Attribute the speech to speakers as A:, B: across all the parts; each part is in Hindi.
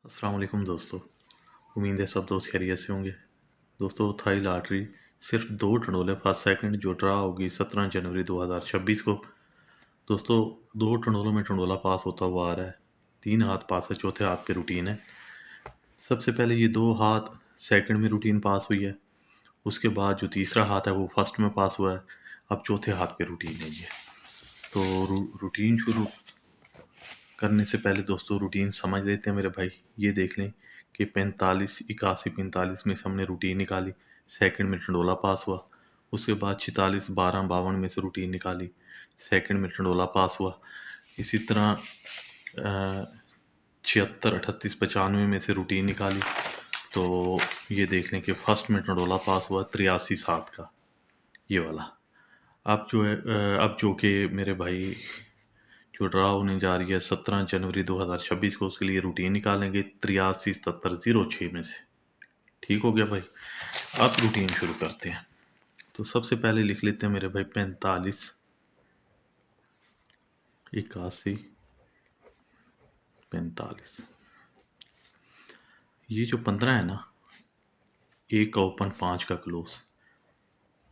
A: अस्सलाम वालेकुम दोस्तों। उम्मीद है सब दोस्त खैरियत से होंगे। दोस्तों थाई लॉटरी सिर्फ दो टंडोले फर्स्ट सेकंड जो ड्रा होगी 17 जनवरी 2026 को। दोस्तों दो टंडोलों में टंडोला पास होता हुआ आ रहा है। 3 हाथ पास है, चौथे हाथ पे रूटीन है। सबसे पहले ये 2 हाथ सेकंड में रूटीन पास हुई है। उसके बाद जो तीसरा हाथ है वो फर्स्ट में पास हुआ है। अब चौथे हाथ पे रूटीन है ये। तो रूटीन शुरू करने से पहले दोस्तों रूटीन समझ लेते हैं मेरे भाई। ये देख लें कि 45 81 45 में से हमने रूटीन निकाली, सेकंड में टंडोला पास हुआ। उसके बाद 46 12 52 में से रूटीन निकाली, सेकंड में टंडोला पास हुआ। इसी तरह 76 38 95 में से रूटीन निकाली। तो ये देख लें कि फर्स्ट में टंडोला पास हुआ 83 7 का, ये वाला। अब जो है अब जो कि मेरे भाई जो ड्रा होने जा रही है 17 जनवरी 2026 को, उसके लिए रूटीन निकालेंगे 83 77 06 में से। ठीक हो गया भाई। अब रूटीन शुरू करते हैं। तो सबसे पहले लिख लेते हैं मेरे भाई 45 81 45। ये जो 15 है ना, एक का ओपन 5 का क्लोज,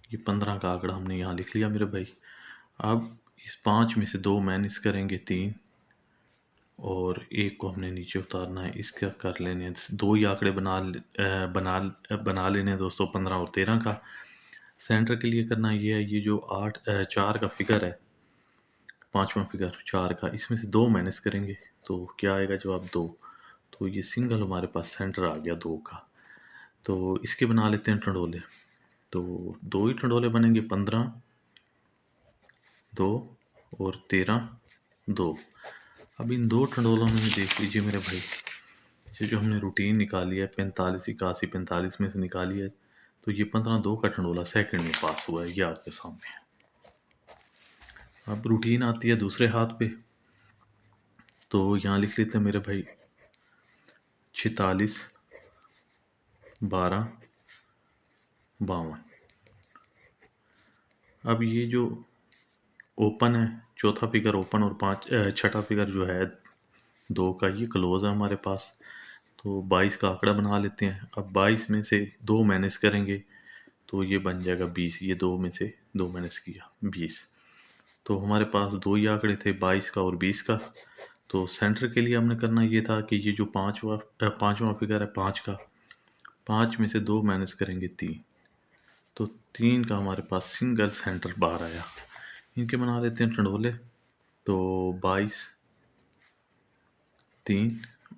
A: ये 15 का आंकड़ा हमने यहाँ लिख लिया मेरे भाई। अब इस 5 में से 2 माइनस करेंगे 3 और एक को हमने नीचे उतारना है। इसका कर लेने हैं, दो ही आंकड़े बना लेने हैं दोस्तों, 15 और 13 का। सेंटर के लिए करना ये है, ये जो 4 का फिगर है, पांचवा फिगर 4 का, इसमें से 2 माइनस करेंगे तो क्या आएगा जवाब 2। तो ये सिंगल हमारे पास सेंटर आ गया 2 का। तो इसके बना लेते हैं टंडोले। तो 2 ही टंडोले बनेंगे, 15 2 और 13 2। अब इन 2 टंडोलों में देख लीजिए मेरे भाई, ये जो हमने रूटीन निकाली है 45 81 45 में से निकाली है, तो ये 15 2 का टंडोला सेकंड में पास हुआ है, ये आपके सामने है। अब रूटीन आती है दूसरे हाथ पे। तो यहाँ लिख लेते हैं मेरे भाई 46 12 52। अब ये जो ओपन है, चौथा फिगर ओपन और छठा फिगर जो है 2 का, ये क्लोज है हमारे पास। तो 22 का आंकड़ा बना लेते हैं। अब 22 में से 2 माइनस करेंगे तो ये बन जाएगा 20। ये 2 में से 2 माइनस किया 20। तो हमारे पास 2 ही आंकड़े थे, 22 का और 20 का। तो सेंटर के लिए हमने करना ये था कि ये जो पांचवा फिगर है 5 का, 5 में से 2 माइनस करेंगे 3। तो 3 का हमारे पास सिंगल सेंटर बाहर आया। इनके बना लेते हैं टंडोले। तो 22 3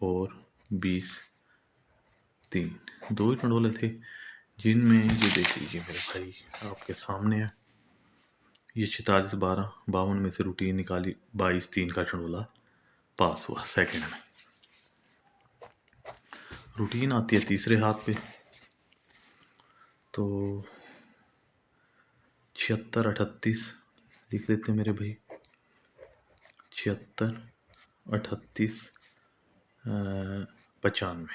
A: और 20 3, 2 ही टंडोले थे, जिनमें ये देख लीजिए मेरे भाई आपके सामने है। ये 46 12 52 में से रूटीन निकाली, 22 3 का टंडोला पास हुआ सेकंड में। रूटीन आती है तीसरे हाथ पे। तो 76 38 लिख लेते हैं मेरे भाई, 76 38 95।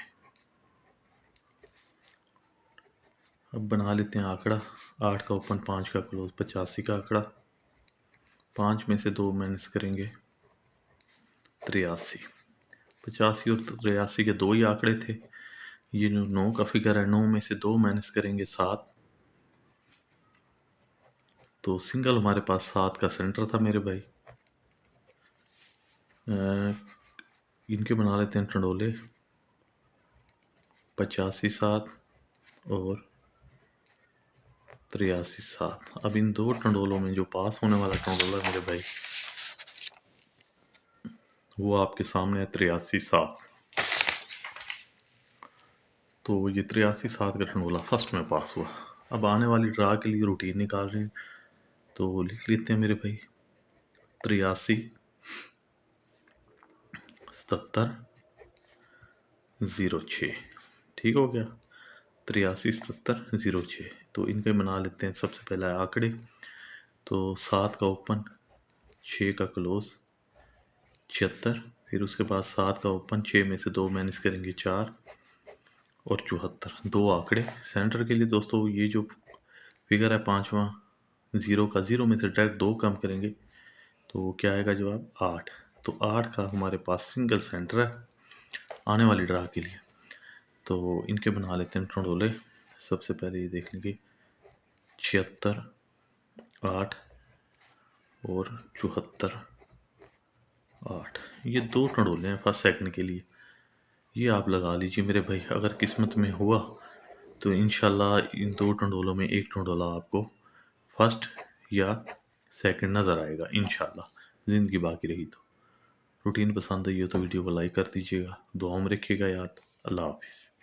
A: अब बना लेते हैं आंकड़ा, 8 का ओपन 5 का क्लोज, 85 का आंकड़ा। 5 में से 2 माइनस करेंगे 83। 85 और 83 के 2 ही आंकड़े थे। ये जो 9 का फिगर है, 9 में से 2 माइनस करेंगे 7। तो सिंगल हमारे पास 7 का सेंटर था मेरे भाई। इनके बना लेते हैं टंडोले, 85 7 और 83 7। अब इन 2 टंडोलों में जो पास होने वाला टंडोला मेरे भाई, वो आपके सामने है 83 7। तो ये 83 7 का टंडोला फर्स्ट में पास हुआ। अब आने वाली ड्रा के लिए रूटीन निकाल रहे हैं। तो लिख लेते हैं मेरे भाई 83 77 06। ठीक हो गया, 83 77 06। तो इनके बना लेते हैं सबसे पहला आंकड़े। तो 7 का ओपन 6 का क्लोज 76, फिर उसके बाद 7 का ओपन 6 में से 2 माइनस करेंगे 4 और 74। 2 आंकड़े सेंटर के लिए दोस्तों। ये जो फिगर है पांचवा, 0 का, 0 में से डायरेक्ट 2 कम करेंगे तो क्या आएगा जवाब 8। तो 8 का हमारे पास सिंगल सेंटर है। आने वाली ड्रा के लिए। तो इनके बना लेते हैं टंडोले। सबसे पहले ये देख लेंगे 76, 8 और 74, 8। ये 2 टंडोले हैं फर्स्ट सेकंड के लिए। ये आप लगा लीजिए मेरे भाई, अगर किस्मत में हुआ तो इंशाल्लाह इन 2 टंडोलों में एक टंडोला आपको फर्स्ट या सेकंड नज़र आएगा इंशाल्लाह, ज़िंदगी बाकी रही तो। रूटीन पसंद आई हो तो वीडियो को लाइक कर दीजिएगा, दुआओं में रखिएगा याद। अल्लाह हाफिज़।